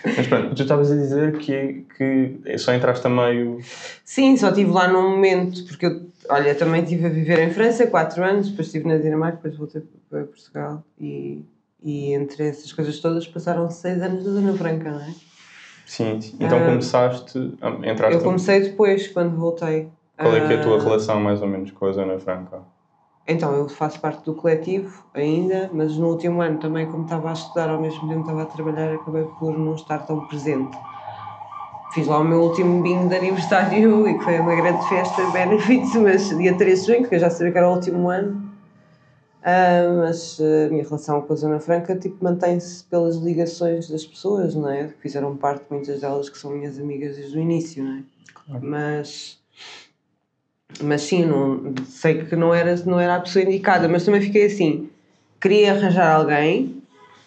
Mas pronto, tu estavas a dizer que só entraste a meio... Sim, só estive lá num momento, porque eu, olha, também estive a viver em França 4 anos, depois estive na Dinamarca, depois voltei para Portugal e entre essas coisas todas passaram 6 anos na Zona Franca, não é? Sim, então começaste... entraste... Eu comecei depois, quando voltei. Qual é que é a tua relação, mais ou menos, com a Zona Franca? Então, eu faço parte do coletivo ainda, mas no último ano também, como estava a estudar, ao mesmo tempo estava a trabalhar, acabei por não estar tão presente. Fiz lá o meu último bingo de aniversário e que foi uma grande festa, benefits, mas dia 13 de junho, porque eu já sabia que era o último ano. Mas a minha relação com a Zona Franca tipo, mantém-se pelas ligações das pessoas, não é? Fizeram parte, muitas delas, que são minhas amigas desde o início, não é? Claro. Mas sim, não, sei que não era a pessoa indicada, mas também fiquei assim, queria arranjar alguém,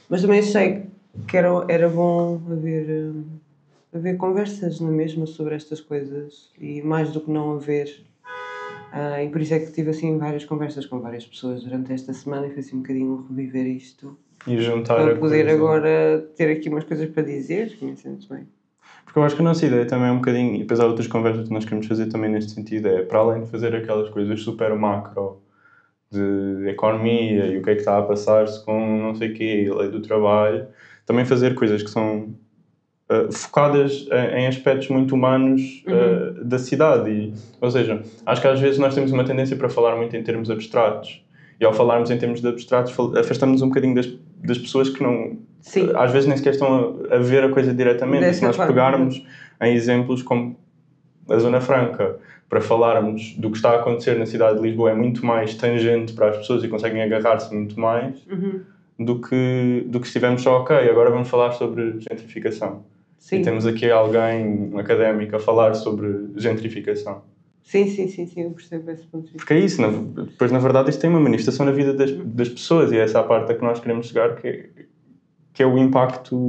mas também achei que era bom haver conversas na mesma sobre estas coisas e mais do que não haver. E por isso é que tive assim várias conversas com várias pessoas durante esta semana e foi assim um bocadinho reviver isto e juntar para poder agora ter aqui umas coisas para dizer, que me sinto bem. Porque eu acho que a nossa ideia também é um bocadinho, e depois há outras conversas que nós queremos fazer também neste sentido, é para além de fazer aquelas coisas super macro de economia e o que é que está a passar-se com não sei o quê, a lei do trabalho, também fazer coisas que são focadas em aspectos muito humanos da cidade. Ou seja, acho que às vezes nós temos uma tendência para falar muito em termos abstratos e ao falarmos em termos de abstratos afastamos-nos um bocadinho das pessoas que não... Sim. Às vezes nem sequer estão a ver a coisa diretamente. E se nós pegarmos em exemplos como a Zona Franca para falarmos do que está a acontecer na cidade de Lisboa é muito mais tangente para as pessoas e conseguem agarrar-se muito mais do que se estivermos só ok, agora vamos falar sobre gentrificação. Sim. E temos aqui alguém, um académico, a falar sobre gentrificação. Sim, eu percebo esse ponto de vista. Porque é isso, depois na verdade isto tem uma manifestação na vida das pessoas e é essa a parte a que nós queremos chegar, que é o impacto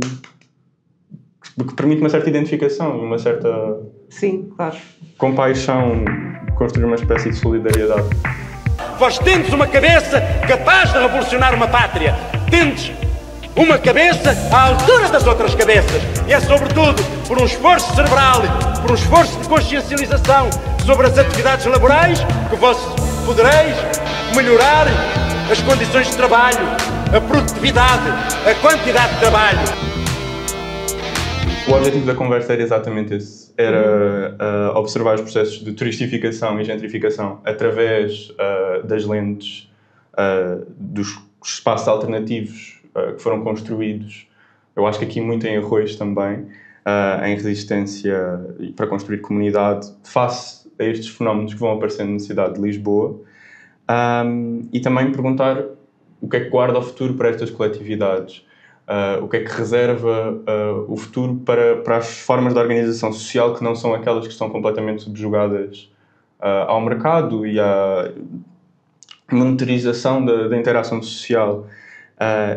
que permite uma certa identificação, uma certa... Sim, claro. Compaixão, construir uma espécie de solidariedade. Vós tendes uma cabeça capaz de revolucionar uma pátria, tendes uma cabeça à altura das outras cabeças, e é sobretudo por um esforço cerebral, por um esforço de consciencialização sobre as atividades laborais que vós podereis melhorar as condições de trabalho, a produtividade, a quantidade de trabalho. O objetivo da conversa era exatamente esse, era observar os processos de turistificação e gentrificação através das lentes dos espaços alternativos que foram construídos, eu acho que aqui muito em Arroios também, em resistência para construir comunidade face a estes fenómenos que vão aparecendo na cidade de Lisboa, e também perguntar o que é que guarda o futuro para estas coletividades, o que é que reserva o futuro para as formas de organização social que não são aquelas que estão completamente subjugadas ao mercado e à monitorização da interação social.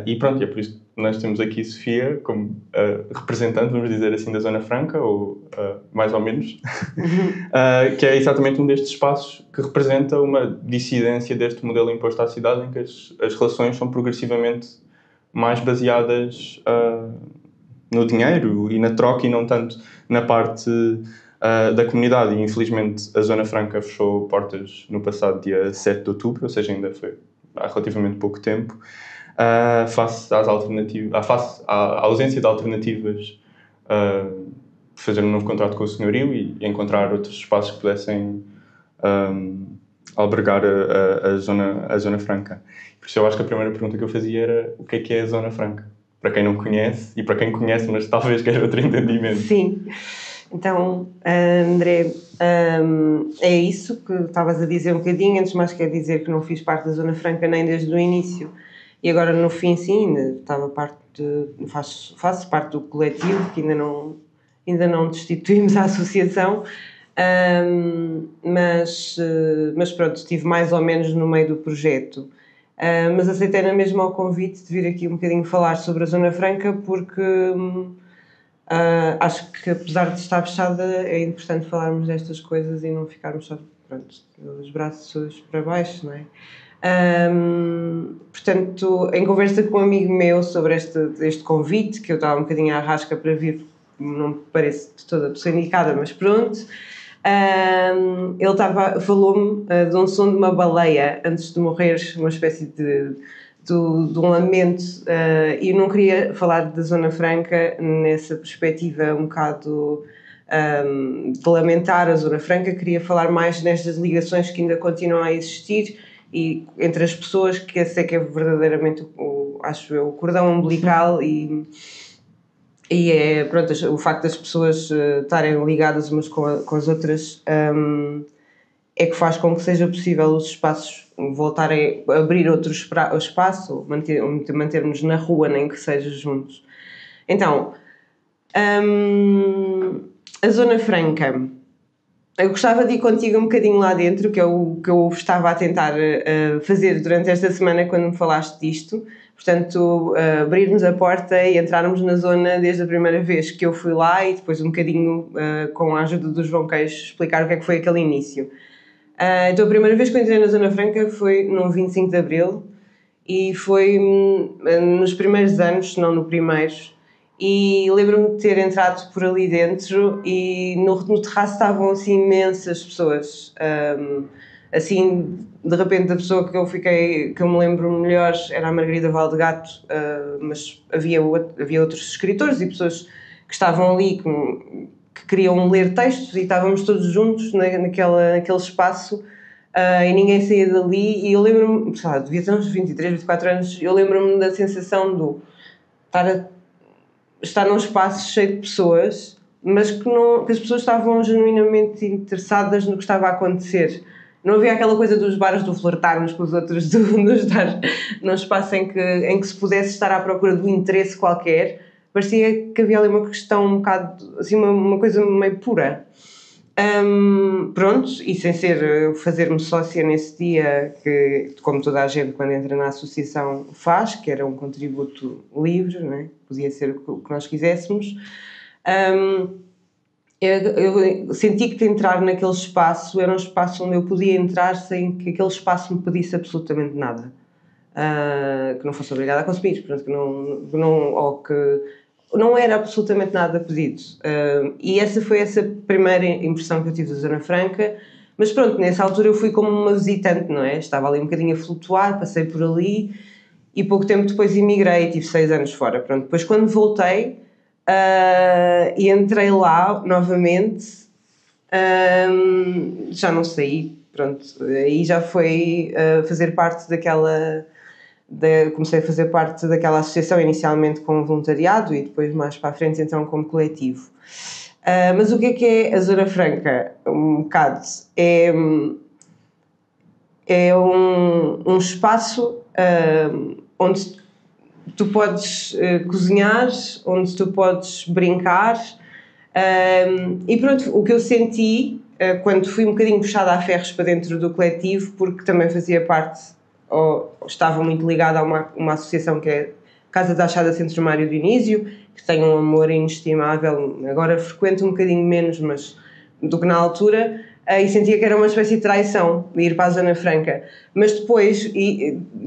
E pronto, é por isso que nós temos aqui Sofia como representante, vamos dizer assim, da Zona Franca, ou mais ou menos, que é exatamente um destes espaços que representa uma dissidência deste modelo imposto à cidade em que as relações são progressivamente mais baseadas no dinheiro e na troca e não tanto na parte da comunidade. E infelizmente a Zona Franca fechou portas no passado dia 7 de outubro, ou seja, ainda foi há relativamente pouco tempo. Face à ausência de alternativas, fazer um novo contrato com o senhorio e encontrar outros espaços que pudessem albergar a Zona Franca. Por isso eu acho que a primeira pergunta que eu fazia era o que é a Zona Franca? Para quem não conhece, e para quem conhece, mas talvez queira outro entendimento. Sim. Então, André, é isso que estavas a dizer um bocadinho. Antes de mais quer dizer que não fiz parte da Zona Franca nem desde o início. E agora no fim sim, faço parte do coletivo, que ainda não destituímos a associação, mas pronto, estive mais ou menos no meio do projeto. Mas aceitei na mesma o convite de vir aqui um bocadinho falar sobre a Zona Franca, porque acho que apesar de estar fechada é importante falarmos destas coisas e não ficarmos só, pronto, os braços para baixo, não é? Portanto, em conversa com um amigo meu sobre este convite, que eu estava um bocadinho à rasca para vir, não me parece de toda a pessoa indicada, mas pronto, ele falou-me de um som de uma baleia antes de morrer, uma espécie de um lamento, e eu não queria falar da Zona Franca nessa perspectiva um bocado de lamentar a Zona Franca, queria falar mais nestas ligações que ainda continuam a existir e entre as pessoas, que esse é que é verdadeiramente, acho eu, o cordão umbilical e é, pronto, o facto das pessoas estarem ligadas umas com as outras é que faz com que seja possível os espaços voltarem a abrir outro espaço, mantermos na rua, nem que seja juntos. Então, a Zona Franca, eu gostava de ir contigo um bocadinho lá dentro, que é o que eu estava a tentar fazer durante esta semana quando me falaste disto. Portanto, abrirmos a porta e entrarmos na zona desde a primeira vez que eu fui lá e depois um bocadinho, com a ajuda do João Queixo, explicar o que é que foi aquele início. Então, a primeira vez que eu entrei na Zona Franca foi no 25 de Abril e foi nos primeiros anos, se não no primeiro, e lembro-me de ter entrado por ali dentro e no terraço estavam assim imensas pessoas, assim, de repente a pessoa que eu me lembro melhor era a Margarida Valdegato, mas havia outros escritores e pessoas que estavam ali que queriam ler textos e estávamos todos juntos naquele espaço, e ninguém saía dali. E eu lembro-me, sei lá, devia ter uns 23, 24 anos, eu lembro-me da sensação de estar num espaço cheio de pessoas, mas que as pessoas estavam genuinamente interessadas no que estava a acontecer. Não havia aquela coisa dos bares do flertar uns com os outros, de estar num espaço em que se pudesse estar à procura de um interesse qualquer. Parecia que havia ali uma questão um bocado, assim, uma coisa meio pura. Pronto, e sem fazer-me sócia nesse dia, que como toda a gente quando entra na associação faz, que era um contributo livre, não é? Podia ser o que nós quiséssemos. Eu senti que entrar naquele espaço era um espaço onde eu podia entrar sem que aquele espaço me pedisse absolutamente nada, que não fosse obrigada a consumir, portanto, que não era absolutamente nada pedido. E essa foi essa primeira impressão que eu tive da Zona Franca. Mas pronto, nessa altura eu fui como uma visitante, não é? Estava ali um bocadinho a flutuar, passei por ali e pouco tempo depois emigrei, tive 6 anos fora. Pronto, depois quando voltei e entrei lá novamente, já não saí, pronto, aí já foi fazer parte comecei a fazer parte daquela associação, inicialmente com voluntariado e depois mais para a frente então como coletivo. Mas o que é a Zona Franca? Um bocado é um espaço onde tu podes cozinhar, onde tu podes brincar, e pronto, o que eu senti quando fui um bocadinho puxada a ferros para dentro do coletivo, porque também fazia parte ou estava muito ligada a uma associação que é Casa da Achada Centro Mário Dionísio, que tem um amor inestimável, agora frequento um bocadinho menos mas do que na altura, e sentia que era uma espécie de traição de ir para a Zona Franca, mas depois,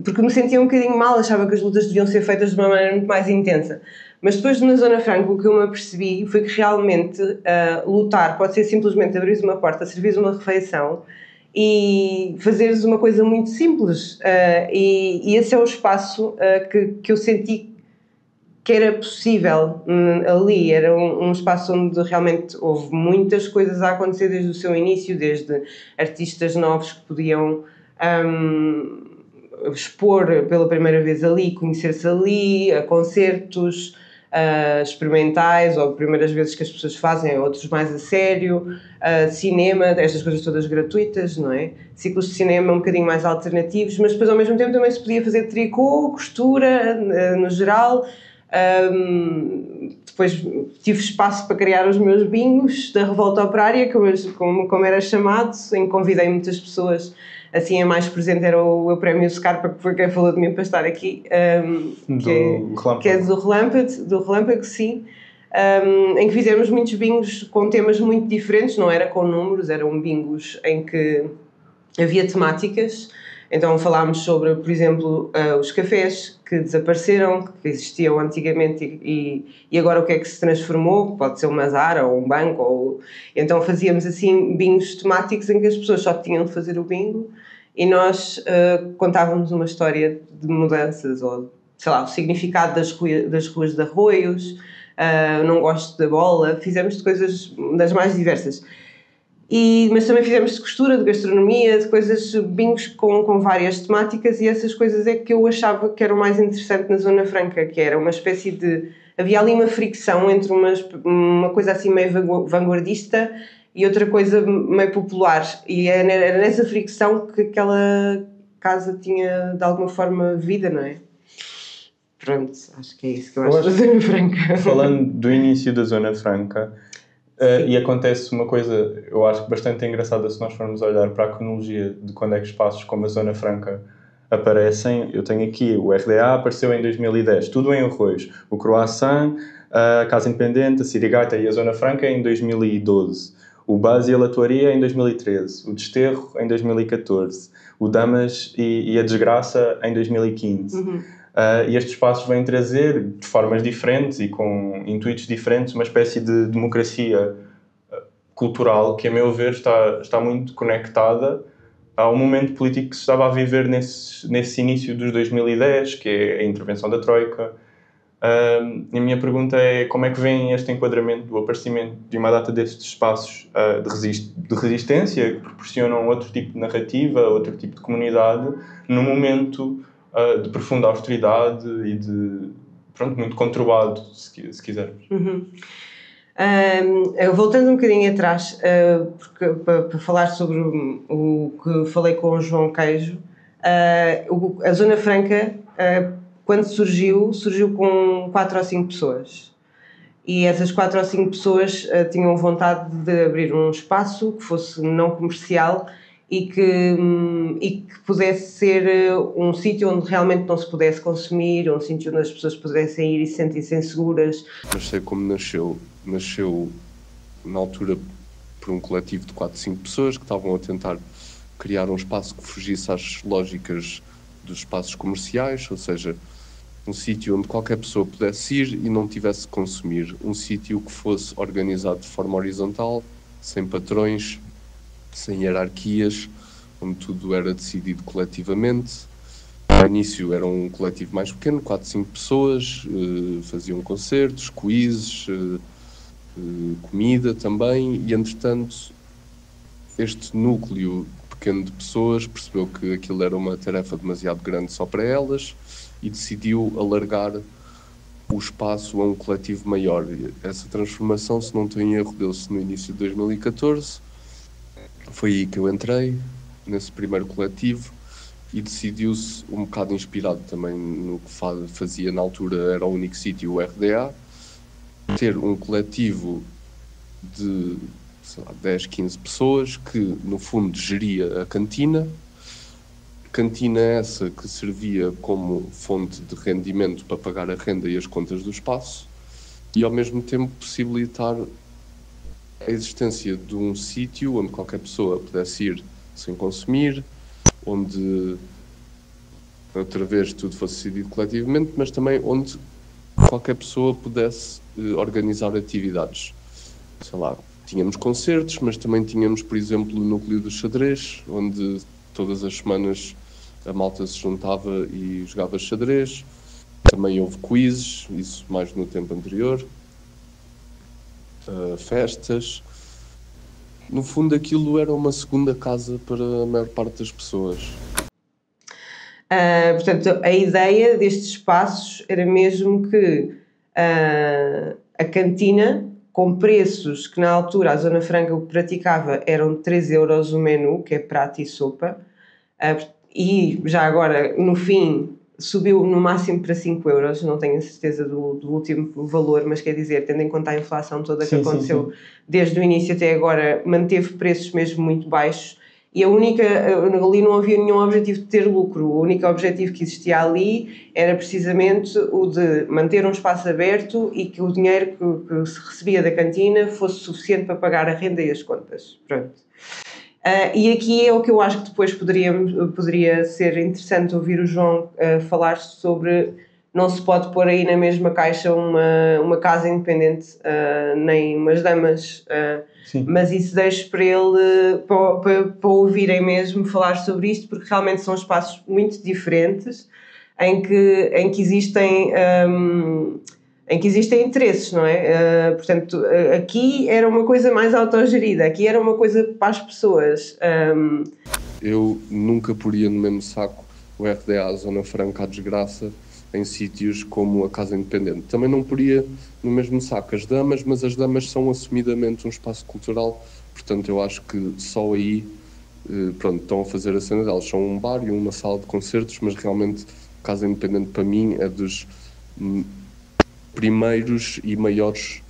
porque me sentia um bocadinho mal, achava que as lutas deviam ser feitas de uma maneira muito mais intensa, mas depois na Zona Franca o que eu me apercebi foi que realmente lutar pode ser simplesmente abrir uma porta, servir uma refeição e fazeres uma coisa muito simples, e esse é o espaço que eu senti que era possível ali. Era um espaço onde realmente houve muitas coisas a acontecer desde o seu início, desde artistas novos que podiam expor pela primeira vez ali, conhecer-se ali, a concertos experimentais ou primeiras vezes que as pessoas fazem, outros mais a sério, cinema, estas coisas todas gratuitas, não é? Ciclos de cinema um bocadinho mais alternativos, mas depois ao mesmo tempo também se podia fazer tricô, costura, no geral. Depois tive espaço para criar os meus bingos da Revolta Operária, como era chamado, em que convidei muitas pessoas. Assim, a mais presente era o Prémio Scarpa, que foi quem falou de mim para estar aqui, que é do Relâmpago, sim, em que fizemos muitos bingos com temas muito diferentes, não era com números, eram bingos em que havia temáticas, Então falámos sobre, por exemplo, os cafés que desapareceram, que existiam antigamente e agora o que é que se transformou, pode ser uma Zara ou um banco, então fazíamos assim bingos temáticos em que as pessoas só tinham de fazer o bingo e nós contávamos uma história de mudanças ou, sei lá, o significado das ruas de Arroios, não gosto da bola, fizemos de coisas das mais diversas. Mas também fizemos de costura, de gastronomia, de coisas, bingos com várias temáticas, e essas coisas é que eu achava que eram mais interessante na Zona Franca, que era uma espécie de... Havia ali uma fricção entre uma coisa assim meio vanguardista e outra coisa meio popular, e era nessa fricção que aquela casa tinha de alguma forma vida, não é? Pronto, acho que é isso que eu acho da Zona Franca. Falando do início da Zona Franca, e acontece uma coisa, eu acho que bastante engraçada se nós formos olhar para a cronologia de quando é que espaços como a Zona Franca aparecem. Eu tenho aqui, o RDA apareceu em 2010, tudo em Arroios. O Croissant, a Casa Independente, a Sirigaita e a Zona Franca em 2012. O Buzz e a Latuaria em 2013. O Desterro em 2014. O Damas e a Desgraça em 2015. E estes espaços vêm trazer, de formas diferentes e com intuitos diferentes, uma espécie de democracia cultural que, a meu ver, está muito conectada ao momento político que se estava a viver nesse início dos 2010, que é a intervenção da Troika. A minha pergunta é como é que vem este enquadramento do aparecimento de uma data destes espaços de resistência que proporcionam outro tipo de narrativa, outro tipo de comunidade, num momento de profunda austeridade e de, muito conturbado, se quisermos. Voltando um bocadinho atrás, para falar sobre o que falei com o João Queijo, a Zona Franca, quando surgiu com 4 ou 5 pessoas. E essas 4 ou 5 pessoas tinham vontade de abrir um espaço que fosse não comercial e que pudesse ser um sítio onde realmente não se pudesse consumir, um sítio onde as pessoas pudessem ir e se sentissem seguras. Mas sei como nasceu. Nasceu, na altura, por um coletivo de 4, 5 pessoas que estavam a tentar criar um espaço que fugisse às lógicas dos espaços comerciais, ou seja, um sítio onde qualquer pessoa pudesse ir e não tivesse de consumir. Um sítio que fosse organizado de forma horizontal, sem patrões, sem hierarquias, onde tudo era decidido coletivamente. No início era um coletivo mais pequeno, 4, 5 pessoas, faziam concertos, quizzes, comida também, e entretanto este núcleo pequeno de pessoas percebeu que aquilo era uma tarefa demasiado grande só para elas e decidiu alargar o espaço a um coletivo maior. Essa transformação, se não estou em erro, deu-se no início de 2014. Foi aí que eu entrei, nesse primeiro coletivo, e decidiu-se, um bocado inspirado também no que fazia na altura, era o único sítio, o RDA, ter um coletivo de, sei lá, 10, 15 pessoas que, no fundo, geria a cantina. Cantina essa que servia como fonte de rendimento para pagar a renda e as contas do espaço e, ao mesmo tempo, possibilitar a existência de um sítio onde qualquer pessoa pudesse ir sem consumir, onde, outra vez, tudo fosse decidido coletivamente, mas também onde qualquer pessoa pudesse organizar atividades. Sei lá, tínhamos concertos, mas também tínhamos, por exemplo, o núcleo do xadrez, onde todas as semanas a malta se juntava e jogava xadrez. Também houve quizzes, isso mais no tempo anterior. Festas. No fundo, aquilo era uma segunda casa para a maior parte das pessoas. Portanto, a ideia destes espaços era mesmo que a cantina, com preços que na altura a Zona Franca o que praticava eram 3 euros o menu, que é prato e sopa, e já agora, no fim, subiu no máximo para 5 euros, não tenho a certeza do último valor, mas quer dizer, tendo em conta a inflação toda que aconteceu desde o início até agora, manteve preços mesmo muito baixos, e ali não havia nenhum objetivo de ter lucro, o único objetivo que existia ali era precisamente o de manter um espaço aberto e que o dinheiro que se recebia da cantina fosse suficiente para pagar a renda e as contas. Pronto. E aqui é o que eu acho que depois poderia ser interessante ouvir o João falar sobre. Não se pode pôr aí na mesma caixa uma casa independente, nem umas damas, mas isso deixo para ele, para ouvirem mesmo falar sobre isto, porque realmente são espaços muito diferentes, em que existem interesses, não é? Portanto, aqui era uma coisa mais autogerida, aqui era uma coisa para as pessoas. Eu nunca poria no mesmo saco o RDA, a Zona Franca, a Desgraça, em sítios como a Casa Independente. Também não poria no mesmo saco as damas, mas as damas são assumidamente um espaço cultural, portanto eu acho que só aí estão a fazer a cena delas. São um bar e uma sala de concertos, mas realmente a Casa Independente para mim é dos primeiros e maiores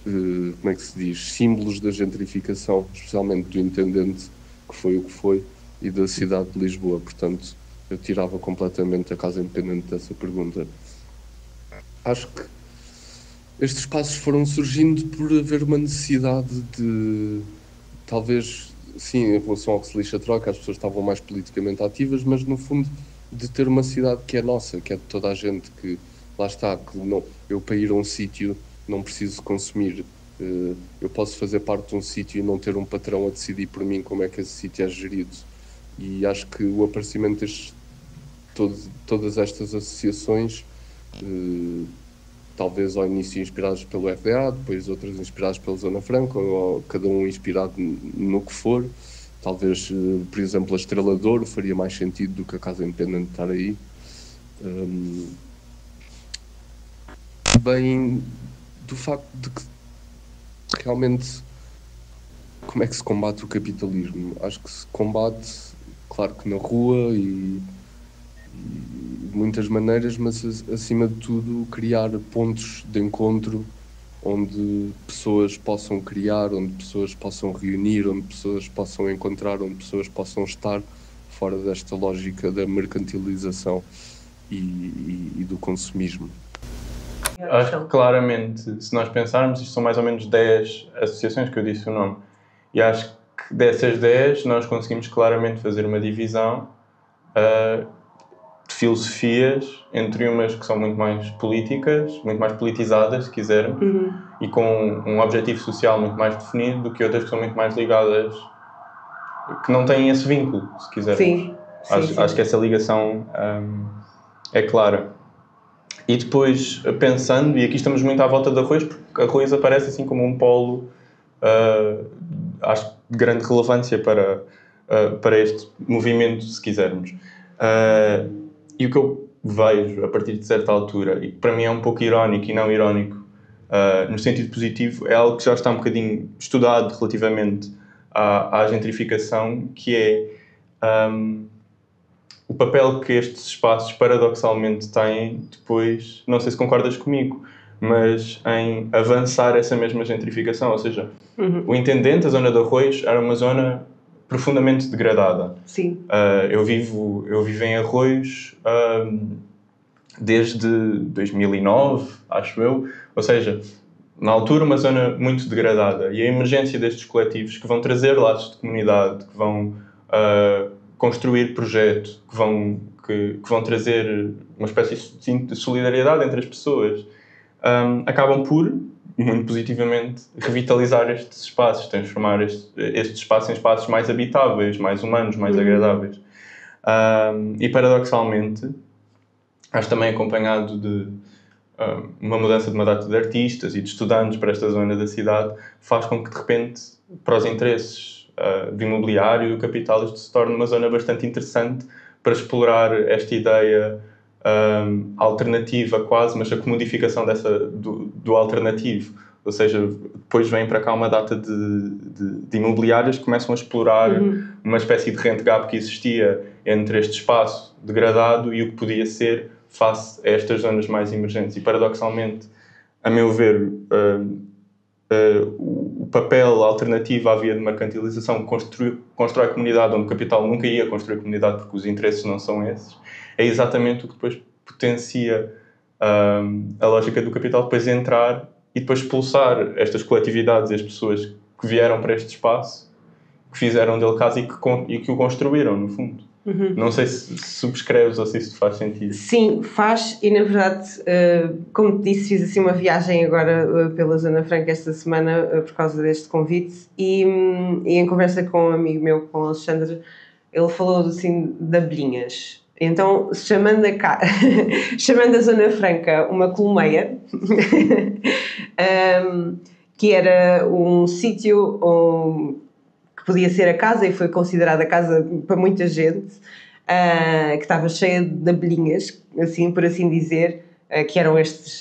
como é que se diz, símbolos da gentrificação, especialmente do Intendente, que foi o que foi, e da cidade de Lisboa. Portanto, eu tirava completamente a Casa Independente dessa pergunta. Acho que estes espaços foram surgindo por haver uma necessidade de, talvez, sim, em relação ao que se lixa a troca, as pessoas estavam mais politicamente ativas, mas no fundo de ter uma cidade que é nossa, que é de toda a gente, que lá está, que não, eu para ir a um sítio não preciso consumir, eu posso fazer parte de um sítio e não ter um patrão a decidir por mim como é que esse sítio é gerido. E acho que o aparecimento destes todas estas associações, talvez ao início inspiradas pelo RDA, depois outras inspiradas pela Zona Franca, ou cada um inspirado no que for. Talvez, por exemplo, a Estrela de Ouro faria mais sentido do que a Casa Independente estar aí. Bem, do facto de que realmente como é que se combate o capitalismo? Acho que se combate, claro que na rua e de muitas maneiras, mas acima de tudo criar pontos de encontro onde pessoas possam criar, onde pessoas possam reunir, onde pessoas possam encontrar, onde pessoas possam estar fora desta lógica da mercantilização e do consumismo. Acho que claramente, se nós pensarmos, isto são mais ou menos 10 associações que eu disse o nome, e acho que dessas 10 nós conseguimos claramente fazer uma divisão de filosofias, entre umas que são muito mais políticas, muito mais politizadas, se quisermos, e com um objetivo social muito mais definido, do que outras que são muito mais ligadas, que não têm esse vínculo, se quisermos. Sim. Acho que essa ligação é clara. E depois, pensando, e aqui estamos muito à volta de Arroios, porque Arroios aparece assim como um polo, acho, de grande relevância para este movimento, se quisermos. E o que eu vejo, a partir de certa altura, e que para mim é um pouco irónico e não irónico, no sentido positivo, é algo que já está um bocadinho estudado relativamente à gentrificação, que é o papel que estes espaços paradoxalmente têm depois, não sei se concordas comigo, mas em avançar essa mesma gentrificação. Ou seja, o Intendente, a zona de Arroios, era uma zona profundamente degradada. Sim. Eu vivo em Arroios desde 2009, acho eu. Ou seja, na altura uma zona muito degradada. E a emergência destes coletivos que vão trazer laços de comunidade, que vão construir projeto, que vão trazer uma espécie de solidariedade entre as pessoas, acabam por, muito positivamente, revitalizar estes espaços, transformar estes espaços em espaços mais habitáveis, mais humanos, mais agradáveis. E, paradoxalmente, acho também acompanhado de uma mudança de uma data de artistas e de estudantes para esta zona da cidade, faz com que, de repente, para os interesses do imobiliário e do capital, isto se torne uma zona bastante interessante para explorar esta ideia alternativa quase, mas a comodificação do alternativo. Ou seja, depois vem para cá uma data de imobiliárias que começam a explorar uma espécie de rent gap que existia entre este espaço degradado e o que podia ser face a estas zonas mais emergentes. E, paradoxalmente, a meu ver, o papel alternativo à via de mercantilização constrói a comunidade onde o capital nunca ia construir a comunidade porque os interesses não são esses, é exatamente o que depois potencia a lógica do capital depois entrar e depois expulsar estas coletividades e as pessoas que vieram para este espaço que fizeram dele casa e que o construíram, no fundo. Não sei se subscreves ou se isso te faz sentido. Sim, faz, e na verdade, como te disse, fiz assim uma viagem agora pela Zona Franca esta semana por causa deste convite e em conversa com um amigo meu, com o Alexandre, ele falou assim de abelhinhas. Então, chamando a Zona Franca uma colmeia, que era um sítio que podia ser a casa e foi considerada casa para muita gente, que estava cheia de abelhinhas, assim, por assim dizer, que eram estes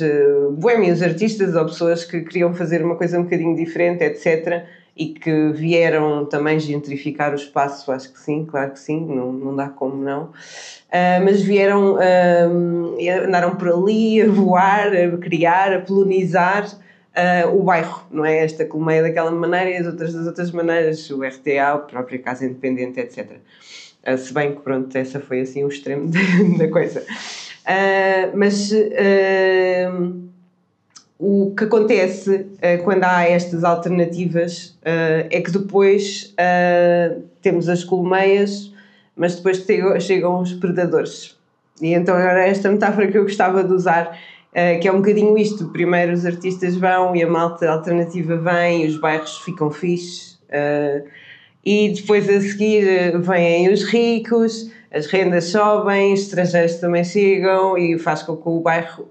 boémios artistas ou pessoas que queriam fazer uma coisa um bocadinho diferente, etc., e que vieram também gentrificar o espaço, acho que sim, claro que sim, não dá como não. Mas vieram, andaram por ali a voar, a criar, a polonizar o bairro, não é? Esta colmeia daquela maneira e as outras das outras maneiras, o RTA, a própria Casa Independente, etc. Se bem que, pronto, essa foi assim o extremo da coisa. Mas o que acontece quando há estas alternativas é que depois temos as colmeias, mas depois chegam os predadores. E então era esta metáfora que eu gostava de usar, que é um bocadinho isto. Primeiro os artistas vão e a malta alternativa vem e os bairros ficam fixes, e depois a seguir vêm os ricos, as rendas sobem, os estrangeiros também chegam e faz com que o bairro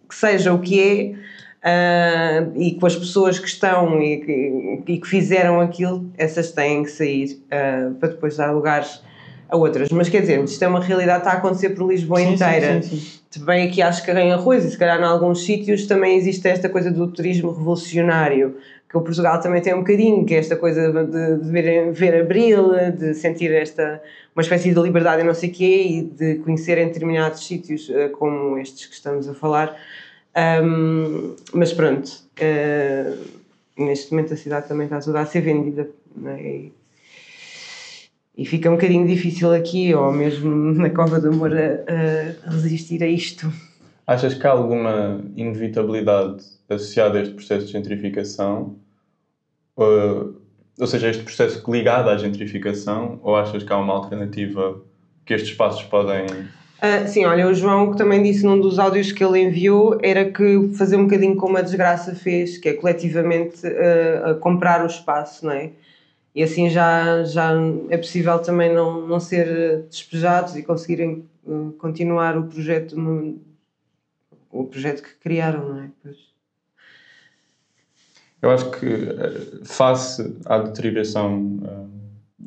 que seja o que é, e com as pessoas que estão e que fizeram aquilo, essas têm que sair para depois dar lugar a outras. Mas quer dizer, isto é uma realidade, está a acontecer por Lisboa inteira. Sim. Também aqui acho que em Arroz e se calhar em alguns sítios também existe esta coisa do turismo revolucionário, que o Portugal também tem um bocadinho, que é esta coisa de ver Abril, de sentir uma espécie de liberdade e não sei o quê, e de conhecer em determinados sítios como estes que estamos a falar. Mas pronto, neste momento a cidade também está toda a ser vendida, não é? E fica um bocadinho difícil aqui, ou mesmo na Cova do Amor, a resistir a isto. Achas que há alguma inevitabilidade associada a este processo de gentrificação? Ou seja, este processo ligado à gentrificação? Ou achas que há uma alternativa que estes espaços podem... Sim, olha, o João que também disse num dos áudios que ele enviou era que fazer um bocadinho como a Desgraça fez, que é coletivamente comprar o espaço, não é? E assim já é possível também não ser despejados e conseguirem continuar o projeto que criaram, não é? Pois. Eu acho que face à deterioração,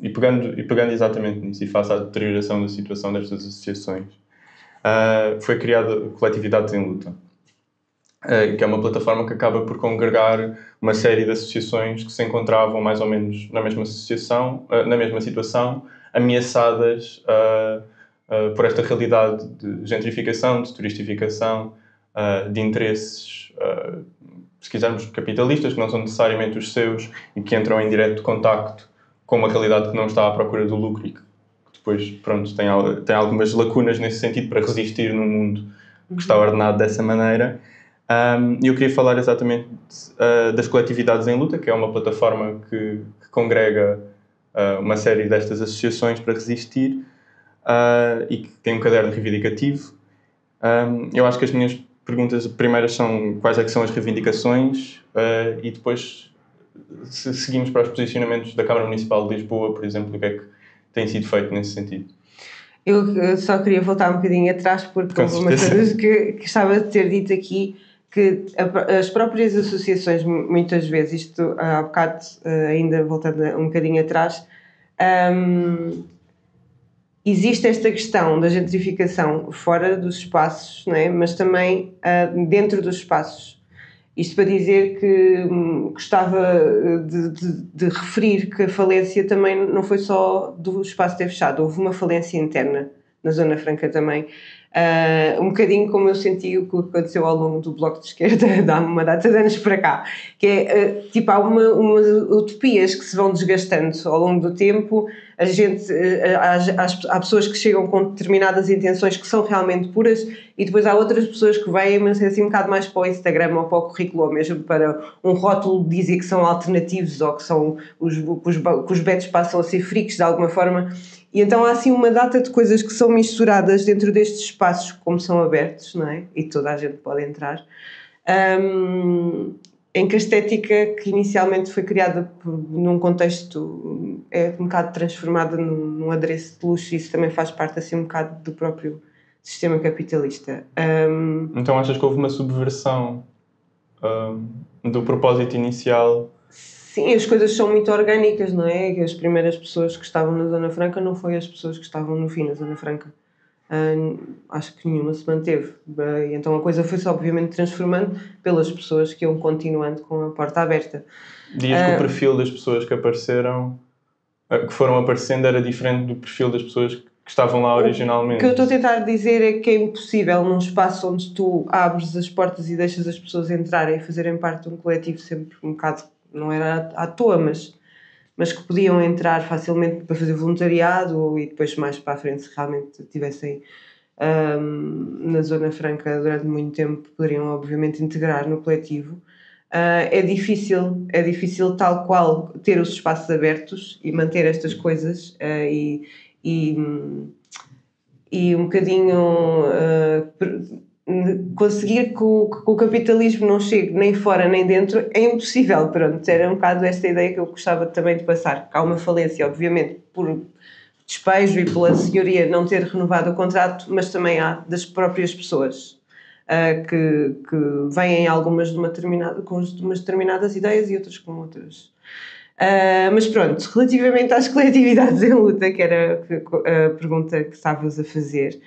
e pegando exatamente nisso, e face à deterioração da situação destas associações, foi criada Coletividades em Luta, que é uma plataforma que acaba por congregar uma série de associações que se encontravam mais ou menos na mesma situação, ameaçadas por esta realidade de gentrificação, de turistificação, de interesses, se quisermos, capitalistas, que não são necessariamente os seus e que entram em direto contacto com uma realidade que não está à procura do lucro e que depois, pronto, tem algumas lacunas nesse sentido para resistir num mundo que está ordenado dessa maneira. E eu queria falar exatamente das Coletividades em Luta, que é uma plataforma que congrega uma série destas associações para resistir e que tem um caderno reivindicativo. Eu acho que as minhas perguntas primeiras são quais é que são as reivindicações e depois se seguimos para os posicionamentos da Câmara Municipal de Lisboa, por exemplo, o que é que tem sido feito nesse sentido. Eu só queria voltar um bocadinho atrás porque houve uma coisa que gostava de ter dito aqui, que as próprias associações, muitas vezes, isto há bocado, ainda voltando um bocadinho atrás, existe esta questão da gentrificação fora dos espaços, não é? Mas também dentro dos espaços. Isto para dizer que gostava de referir que a falência também não foi só do espaço ter fechado, houve uma falência interna na Zona Franca também. Um bocadinho como eu senti o que aconteceu ao longo do Bloco de Esquerda de há uma data de anos para cá, que é, tipo, há umas utopias que se vão desgastando ao longo do tempo, há pessoas que chegam com determinadas intenções que são realmente puras e depois há outras pessoas que vêm, mas assim um bocado mais para o Instagram ou para o currículo ou mesmo para um rótulo de dizer que são alternativos ou que são que os betos passam a ser freaks de alguma forma. E então há assim uma data de coisas que são misturadas dentro destes espaços, como são abertos, não é? E toda a gente pode entrar. Em que a estética que inicialmente foi criada num contexto é um bocado transformada num adereço de luxo, e isso também faz parte assim um bocado do próprio sistema capitalista. Então achas que houve uma subversão do propósito inicial? Sim, as coisas são muito orgânicas, não é? As primeiras pessoas que estavam na Zona Franca não foi as pessoas que estavam no fim na Zona Franca. Acho que nenhuma se manteve. Então a coisa foi-se obviamente transformando pelas pessoas que iam continuando com a porta aberta. Dias que o perfil das pessoas que apareceram, que foram aparecendo, era diferente do perfil das pessoas que estavam lá originalmente. O que eu estou a tentar dizer é que é impossível num espaço onde tu abres as portas e deixas as pessoas entrarem e fazerem parte de um coletivo sempre um bocado, não era à toa, mas que podiam entrar facilmente para fazer voluntariado e depois mais para a frente, se realmente estivessem na Zona Franca durante muito tempo, poderiam obviamente integrar no coletivo. É difícil tal qual ter os espaços abertos e manter estas coisas e um bocadinho conseguir que o capitalismo não chegue nem fora nem dentro é impossível. Pronto, era um bocado esta ideia que eu gostava também de passar. Há uma falência, obviamente, por despejo e pela senhoria não ter renovado o contrato, mas também há das próprias pessoas que vêm algumas com umas determinadas ideias e outras com outras. Mas pronto, relativamente às coletividades em luta, que era a pergunta que estavas a fazer,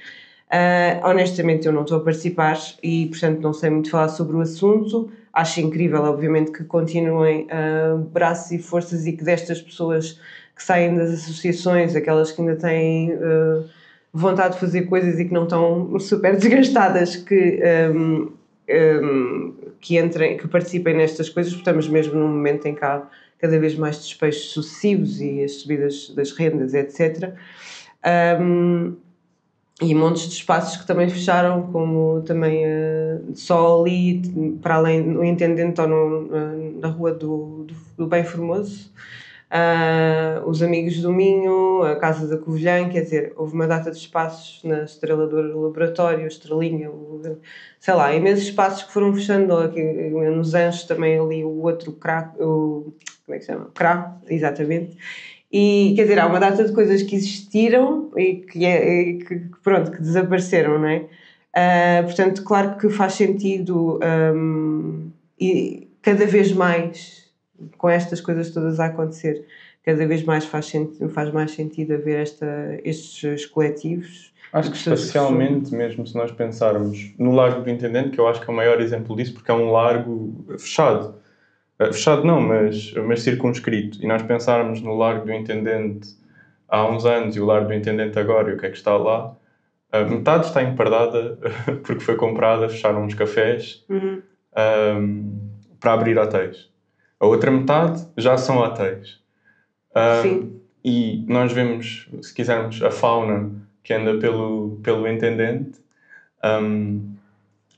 honestamente eu não estou a participar e portanto não sei muito falar sobre o assunto. Acho incrível, obviamente, que continuem braços e forças e que destas pessoas que saem das associações, aquelas que ainda têm vontade de fazer coisas e que não estão super desgastadas, que entrem, que participem nestas coisas, porque estamos mesmo num momento em que há cada vez mais despejos sucessivos e as subidas das rendas, etc. E montes de espaços que também fecharam, como também só ali, para além do Intendente ou na rua do Bem Formoso, os Amigos do Minho, a Casa da Covilhã, quer dizer, houve uma data de espaços na Estrela do Laboratório, Estrelinha, sei lá, imensos espaços que foram fechando, aqui, nos Anjos também ali o outro CRA, como é que se chama? CRA, exatamente. E, quer dizer, há uma data de coisas que existiram e que desapareceram, não é? Portanto, claro que faz sentido e cada vez mais, com estas coisas todas a acontecer, cada vez mais faz mais sentido haver estes coletivos. Acho que especialmente, mesmo se nós pensarmos no Largo do Intendente, que eu acho que é o maior exemplo disso, porque é um largo fechado. Fechado não, mas circunscrito. E nós pensarmos no Largo do Intendente há uns anos e o Largo do Intendente agora e o que é que está lá, metade está empardada porque foi comprada, fecharam uns cafés para abrir hotéis. A outra metade já são hotéis. Sim. E nós vemos, se quisermos, a fauna que anda pelo Intendente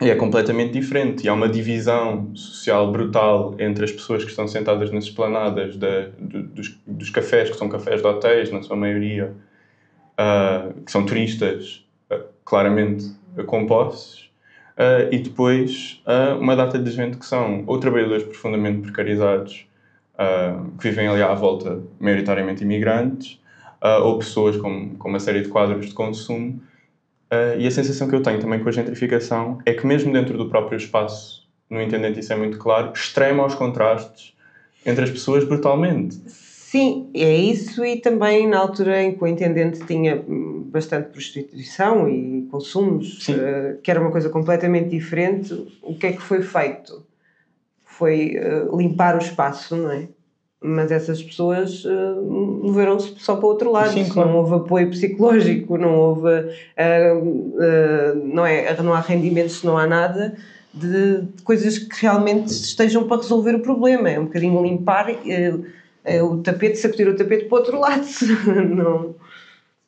e é completamente diferente. E há uma divisão social brutal entre as pessoas que estão sentadas nas esplanadas dos cafés, que são cafés de hotéis, na sua maioria, que são turistas, claramente com posses, e depois uma data de gente que são ou trabalhadores profundamente precarizados, que vivem ali à volta, maioritariamente imigrantes, ou pessoas com uma série de quadros de consumo. E a sensação que eu tenho também com a gentrificação é que mesmo dentro do próprio espaço, no Intendente isso é muito claro, extrema os contrastes entre as pessoas brutalmente. Sim, é isso, e também na altura em que o Intendente tinha bastante prostituição e consumos, que era uma coisa completamente diferente, o que é que foi feito? Foi limpar o espaço, não é? Mas essas pessoas moveram-se só para o outro lado. Sim, claro. Não houve apoio psicológico, não houve não há rendimentos, não há nada de coisas que realmente estejam para resolver o problema. É um bocadinho limpar o tapete, sacudir o tapete para o outro lado.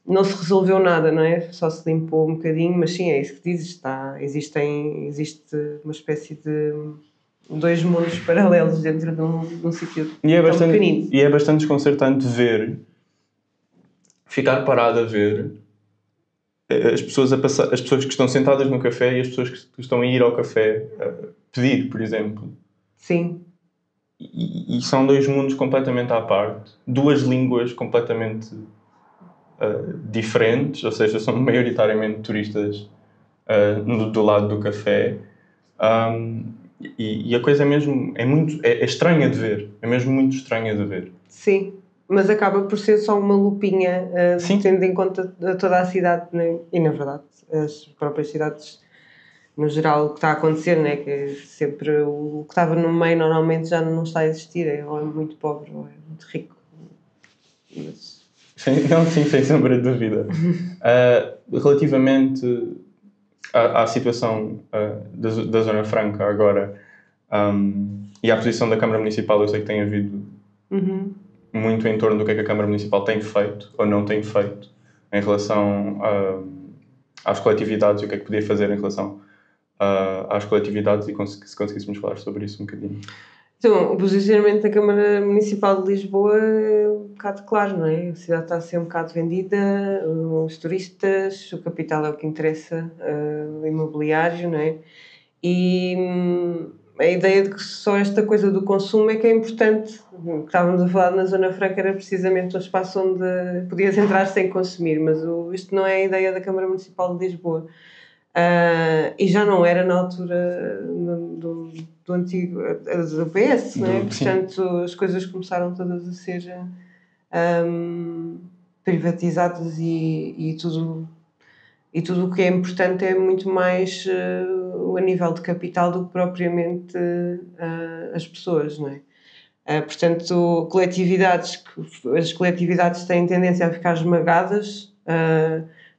Não se resolveu nada, não é? Só se limpou um bocadinho, mas sim, é isso que dizes. Existe uma espécie de 2 mundos paralelos dentro de um sítio tão pequenino. E é bastante desconcertante ficar parado a ver as pessoas que estão sentadas no café e as pessoas que estão a ir ao café a pedir, por exemplo. Sim. E são 2 mundos completamente à parte, 2 línguas completamente diferentes, ou seja, são maioritariamente turistas do lado do café. E a coisa é estranha de ver, é mesmo muito estranha de ver. Sim, mas acaba por ser só uma lupinha, tendo em conta toda a cidade, né? E na verdade as próprias cidades no geral, o que está a acontecer, né? Que é sempre o que estava no meio normalmente já não está a existir, ou é muito pobre ou é muito rico. Mas... Sim, sem sombra de dúvida. Relativamente à situação da Zona Franca agora, e à posição da Câmara Municipal, eu sei que tem havido muito em torno do que é que a Câmara Municipal tem feito ou não tem feito em relação às coletividades e o que é que podia fazer em relação às coletividades, e se conseguíssemos falar sobre isso um bocadinho. Então, o posicionamento da Câmara Municipal de Lisboa é um bocado claro, não é? A cidade está a ser um bocado vendida, os turistas, o capital é o que interessa, o imobiliário, não é? E a ideia de que só esta coisa do consumo é que é importante. O que estávamos a falar na Zona Franca era precisamente um espaço onde podias entrar sem consumir, mas isto não é a ideia da Câmara Municipal de Lisboa. E já não era na altura do antigo do PS, não é? Portanto, as coisas começaram todas a ser privatizadas e tudo o que é importante é muito mais a nível de capital do que propriamente as pessoas, não é? Portanto, as coletividades têm tendência a ficar esmagadas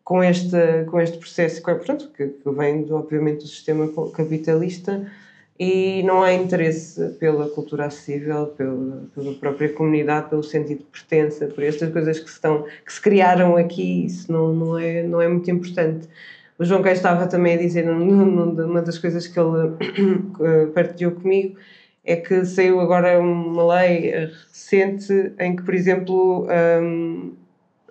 com este processo, portanto, que vem, obviamente, do sistema capitalista, e não há interesse pela cultura acessível, pela própria comunidade, pelo sentido de pertença, por estas coisas que se criaram aqui. Isso não é muito importante. O João Queijo estava também a dizer, uma das coisas que ele partilhou comigo, é que saiu agora uma lei recente em que, por exemplo,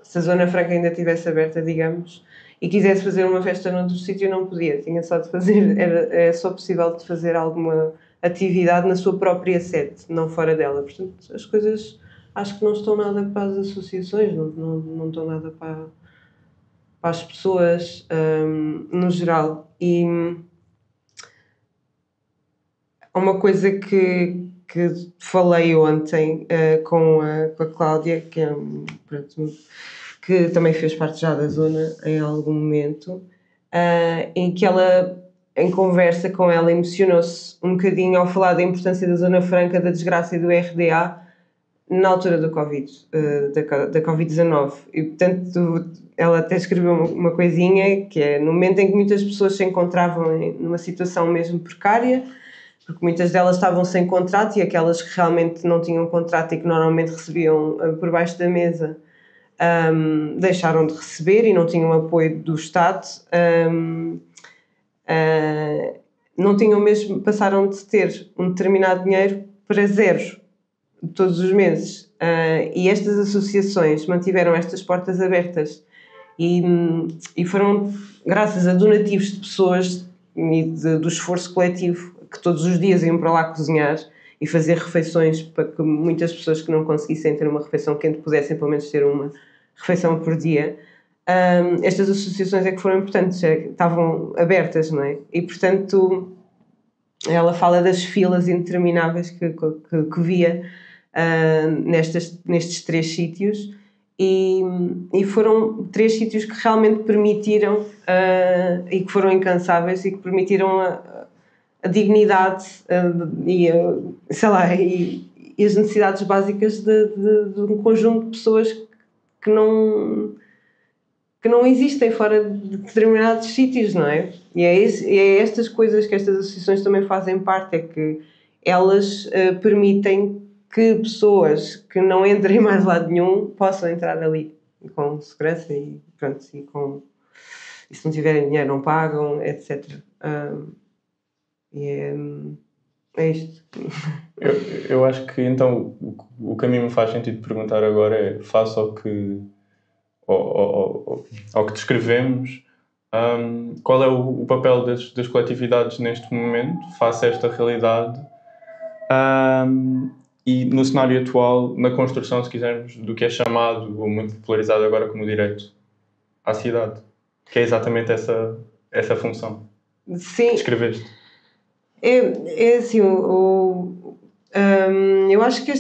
se a Zona Franca ainda estivesse aberta, digamos, e quisesse fazer uma festa noutro sítio, não podia. Tinha só de fazer, era só possível de fazer alguma atividade na sua própria sede, não fora dela. Portanto, as coisas acho que não estão nada para as associações, não estão nada para as pessoas no geral. E uma coisa que falei ontem com a Cláudia, que também fez parte já da zona em algum momento, em que ela, em conversa com ela, emocionou-se um bocadinho ao falar da importância da Zona Franca, da desgraça e do RDA na altura do Covid, da Covid-19. E, portanto, ela até escreveu uma coisinha, que é no momento em que muitas pessoas se encontravam numa situação mesmo precária, porque muitas delas estavam sem contrato, e aquelas que realmente não tinham contrato e que normalmente recebiam por baixo da mesa, deixaram de receber e não tinham apoio do Estado, não tinham mesmo, passaram de ter um determinado dinheiro para 0 todos os meses, e estas associações mantiveram estas portas abertas e foram graças a donativos de pessoas e do esforço coletivo, que todos os dias iam para lá cozinhar e fazer refeições para que muitas pessoas que não conseguissem ter uma refeição quente pudessem pelo menos ter uma refeição por dia. Estas associações é que foram importantes, estavam abertas, não é? E, portanto, ela fala das filas intermináveis que via nestes 3 sítios, e foram 3 sítios que realmente permitiram e que foram incansáveis e que permitiram a dignidade e e as necessidades básicas de um conjunto de pessoas que não existem fora de determinados sítios, não é? E é estas coisas que estas associações também fazem parte, é que elas permitem que pessoas que não entrem em mais lado nenhum possam entrar ali com segurança e pronto, e se não tiverem dinheiro não pagam, etc. É isto. Eu acho que então o que a mim me faz sentido perguntar agora é, face ao que descrevemos, qual é o papel das coletividades neste momento, face a esta realidade, e no cenário atual, na construção, se quisermos, do que é chamado, ou muito popularizado agora como direito à cidade, que é exatamente essa função. Sim. Descreveste. É assim, eu acho que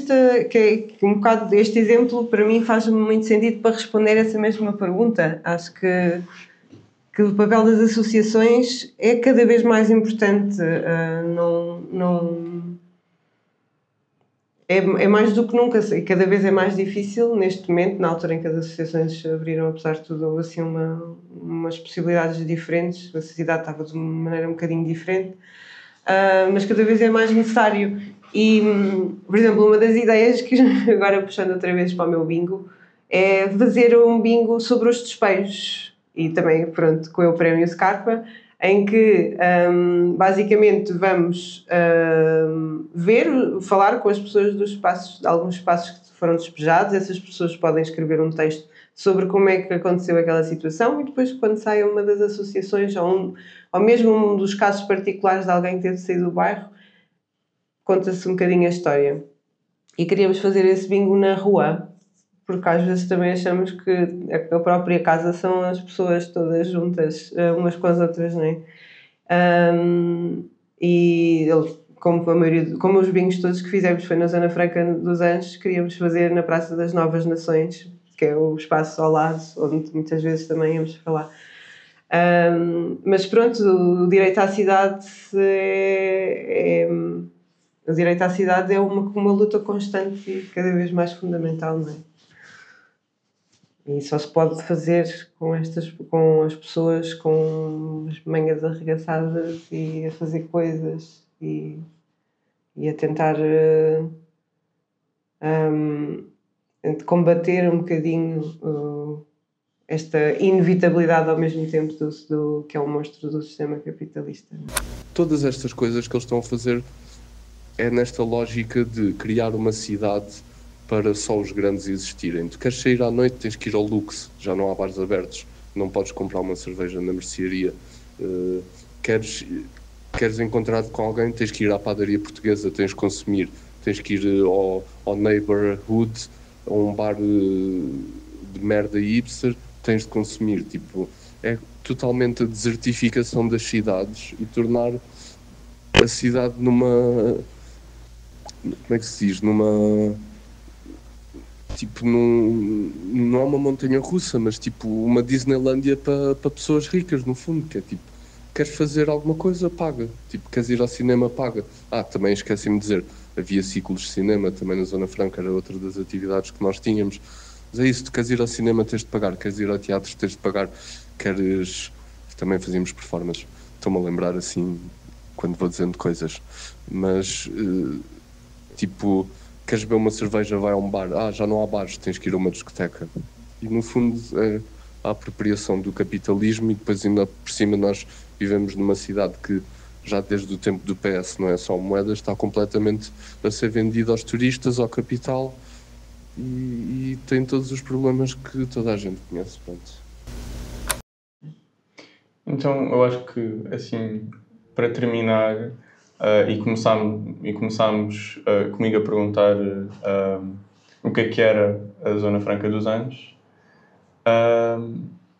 um bocado este exemplo para mim faz muito sentido para responder essa mesma pergunta. Acho que o papel das associações é cada vez mais importante. É mais do que nunca, e cada vez é mais difícil neste momento, na altura em que as associações abriram, apesar de tudo, houve assim umas possibilidades diferentes, a sociedade estava de uma maneira um bocadinho diferente, mas cada vez é mais necessário. E, por exemplo, uma das ideias que, agora puxando outra vez para o meu bingo, é fazer um bingo sobre os despejos, e também, pronto, com o prémio Scarpa, em que basicamente vamos falar com as pessoas dos espaços, de alguns espaços que foram despejados. Essas pessoas podem escrever um texto sobre como é que aconteceu aquela situação, e depois, quando sai uma das associações ou mesmo um dos casos particulares de alguém que teve saído do bairro, conta-se um bocadinho a história. E queríamos fazer esse bingo na rua, porque às vezes também achamos que a própria casa são as pessoas todas juntas, umas com as outras, não é? E como os bingos todos que fizemos foi na Zona Franca dos Anjos, queríamos fazer na Praça das Novas Nações, que é o espaço ao lado, onde muitas vezes também íamos falar. Mas pronto, o direito à cidade o direito à cidade é uma luta constante e cada vez mais fundamental, não é? E só se pode fazer com as pessoas com as mangas arregaçadas e a fazer coisas e a tentar combater um bocadinho esta inevitabilidade ao mesmo tempo do que é um monstro do sistema capitalista. Todas estas coisas que eles estão a fazer é nesta lógica de criar uma cidade para só os grandes existirem. Tu queres sair à noite, tens que ir ao Lux, já não há bares abertos, não podes comprar uma cerveja na mercearia. Queres encontrar com alguém, tens que ir à padaria portuguesa, tens que consumir, tens que ir ao neighborhood, a um bar de merda hipster, tens de consumir. Tipo, é totalmente a desertificação das cidades e tornar a cidade numa... Como é que se diz? Tipo, não é uma montanha russa, mas tipo uma Disneylândia para pessoas ricas, no fundo, que é tipo, queres fazer alguma coisa, paga. Tipo, queres ir ao cinema, paga. Também esqueci-me de dizer, havia ciclos de cinema também na Zona Franca, era outra das atividades que nós tínhamos. Mas é isso, tu queres ir ao cinema, tens de pagar, queres ir ao teatro, tens de pagar, também fazíamos performances. Estou-me a lembrar assim, quando vou dizendo coisas. Mas, tipo... Queres beber uma cerveja, vai a um bar. Já não há bares, tens que ir a uma discoteca. E no fundo é a apropriação do capitalismo, e depois ainda por cima nós vivemos numa cidade que já desde o tempo do PS não é só moedas, está completamente a ser vendida aos turistas, ao capital, e tem todos os problemas que toda a gente conhece. Pronto. Então eu acho que, assim, para terminar... E começámos comigo a perguntar o que era a Zona Franca dos Anjos.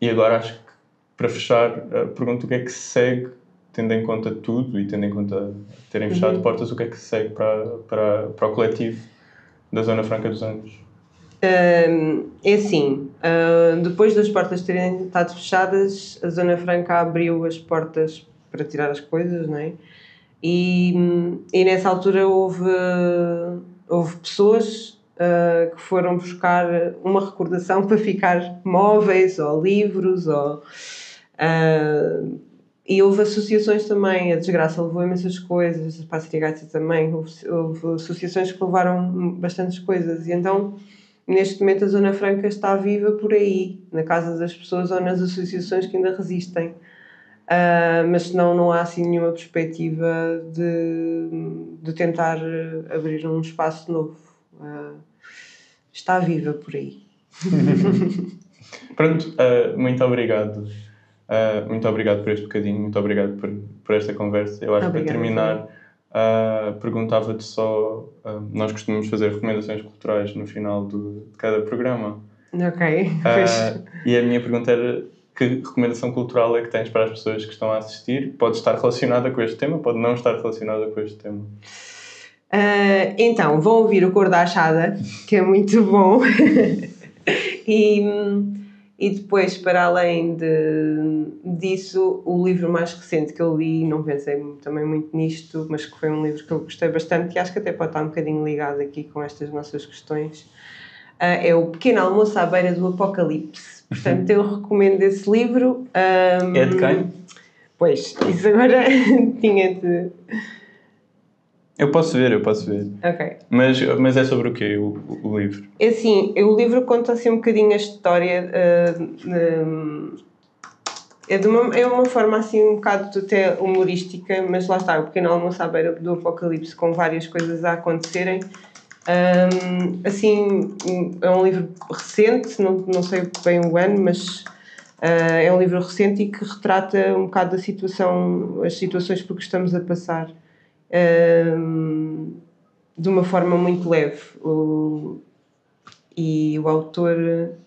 E agora acho que, para fechar, pergunto o que é que se segue, tendo em conta tudo e tendo em conta terem fechado portas, o que é que se segue para o coletivo da Zona Franca dos Anjos? É assim, depois das portas terem estado fechadas, a Zona Franca abriu as portas para tirar as coisas, não é? E nessa altura houve houve pessoas que foram buscar uma recordação para ficar móveis ou livros e houve associações também, a Desgraça levou imensas coisas, a Pássaro Gaita também, houve associações que levaram bastantes coisas e então neste momento a Zona Franca está viva por aí, na casa das pessoas ou nas associações que ainda resistem. Mas senão não há assim nenhuma perspectiva de tentar abrir um espaço novo. Está viva por aí. Pronto, muito obrigado. Muito obrigado por este bocadinho, muito obrigado por esta conversa. Eu acho que para terminar, perguntava-te só, nós costumamos fazer recomendações culturais no final de cada programa. Ok. E a minha pergunta era: que recomendação cultural é que tens para as pessoas que estão a assistir? Pode estar relacionada com este tema, pode não estar relacionada com este tema. Então, vão ouvir o Cor da Achada, que é muito bom. E depois, para além disso, o livro mais recente que eu li, não pensei também muito nisto, mas que foi um livro que eu gostei bastante e acho que até pode estar um bocadinho ligado aqui com estas nossas questões, é o Pequeno Almoço à Beira do Apocalipse. Portanto, eu recomendo esse livro. É de quem? Pois, isso agora tinha de... Eu posso ver. Ok. Mas é sobre o quê, o livro? É assim, o livro conta assim um bocadinho a história... é uma forma assim um bocado até humorística, mas lá está, o Pequeno Almoço à Beira do Apocalipse, com várias coisas a acontecerem. Assim, é um livro recente, não sei bem o ano, mas é um livro recente e que retrata um bocado as situações por que estamos a passar de uma forma muito leve. E o autor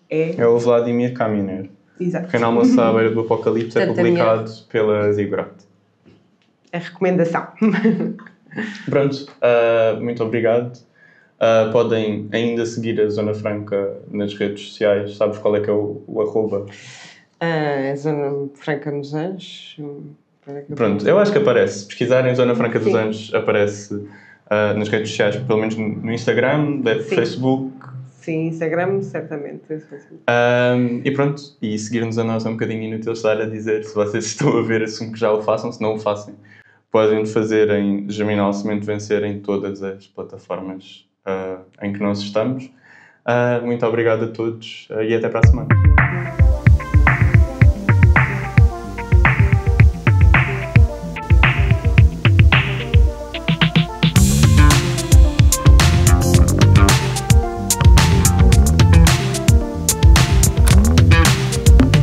é o Vladimir Kaminer. Exato. Pequeno Almoço à Beira do Apocalipse é publicado pela Ziggurat. A recomendação. Pronto, muito obrigado. Podem ainda seguir a Zona Franca nas redes sociais. Sabes qual é que é o arroba? Zona Franca nos Anjos. Pronto, eu acho que aparece. Se pesquisarem Zona Franca dos Anjos, aparece nas redes sociais, pelo menos no Instagram, Facebook. Sim, Instagram, certamente. E pronto, e seguir-nos a nós é um bocadinho inútil estar a dizer. Se vocês estão a ver, assumo que já o façam. Se não o façam, podem fazer em Germinal Semente Vencer em todas as plataformas em que nós estamos. Muito obrigado a todos e até para a semana.